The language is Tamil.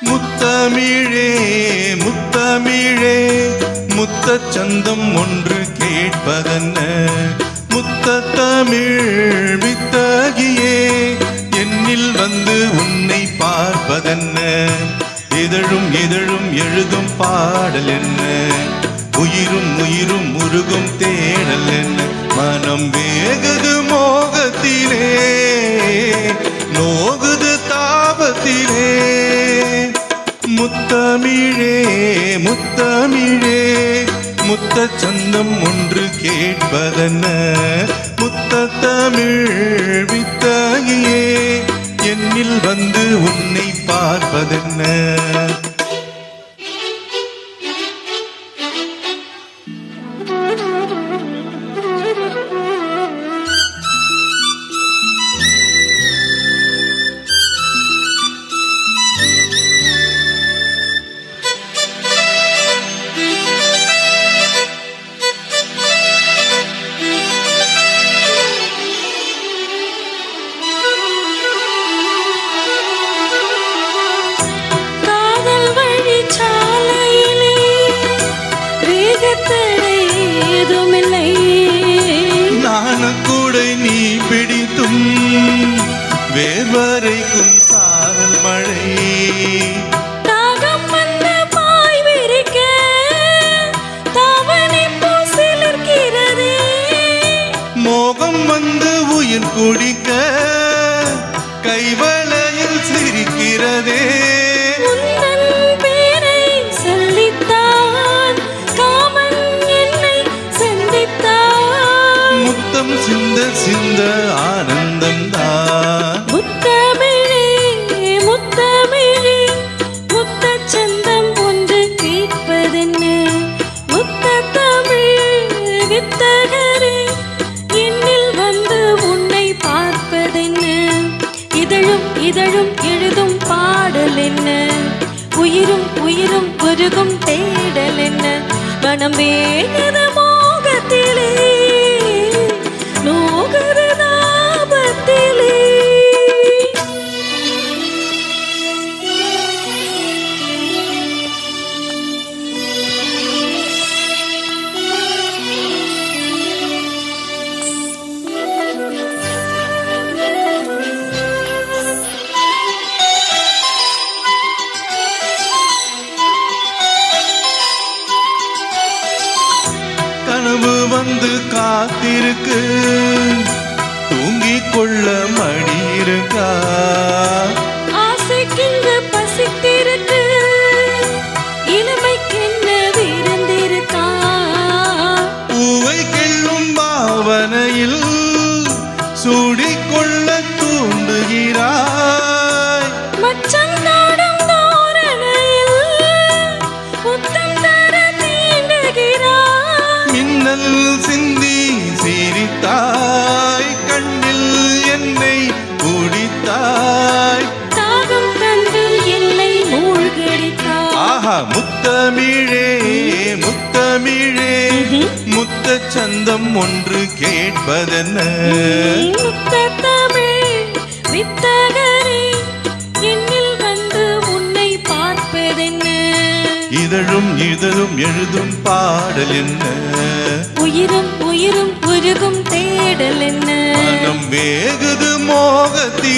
முத்தமிழே முத்தமிழே முத்தச் சந்தம் ஒன்று கேட்பதென்ன முத்தமிழ் வித்தகியே என்னில் வந்து உன்னை பார்ப்பதென்ன இதழும் இதழும் எழுதும் பாடல் என்ன உயிரும் உயிரும் உருகும் தேடல் என்ன மனம் வேகுது மோகத்திலே நோகுது தாபத்திலே முத்தமிழே முத்தமிழே முத்தச் சந்தம் ஒன்று கேட்பதென்ன முத்தமிழ் வித்தகியே என்னில் வந்து உன்னை பார்ப்பதென்ன நாணக்கூடை நீ பிடித்தும் வேர்வரைக்கும் சாரல் மழை தாகம் வந்த பாய் விரிக்க தாவணி பூசிலிருக்கிறதே மோகம் வந்து உயிர் குடிக்க கைவளையில் சிரிக்கிறதே சிந்த சிந்த ஆனந்தம் தான் முத்தமிழே முத்தமிழே முத்தச் சந்தம் ஒன்று கேட்பதென்ன முத்தமிழ் வித்தகரே என்னில் வந்து உன்னை பார்ப்பதென்ன இதழும் இதழும் எழுதும் பாடல் என்ன உயிரும் உயிரும் உருகும் தேடல் என்ன மனம் வேகத மோகத்திலே கனவு வந்து காத்திருக்கு தூங்கிக் கொள்ள மடி இருக்கா ஆசைக்கிங்க பசித்திருக்கு இளமைக்கென்ன விருந்திருக்கா பூவை கெள்ளும் பாவனையில் சூடிக்கொள்ள தூண்டுகிறாய் மச்சந்தாடும் தோரணையில் முத்தம் தர தீண்டுகிறாய் மின்னல் சிந்தி சிரித்தாய் கண்ணில் என்னை குடித்தாய் தாகம் கண்டு என்னை மூழ்கடித்தாய் ஆஹா முத்தமிழே முத்தமிழே முத்தச் சந்தம் ஒன்று கேட்பதென்ன முத்தமிழ் வித்தகரே என்னில் வந்து உன்னை பார்ப்பதென்ன இதழும் இதழும் எழுதும் பாடல் என்ன உயிரும் உயிரும் உருகும் தேடல் என்ன மனம் வேகுது மோகத்தில்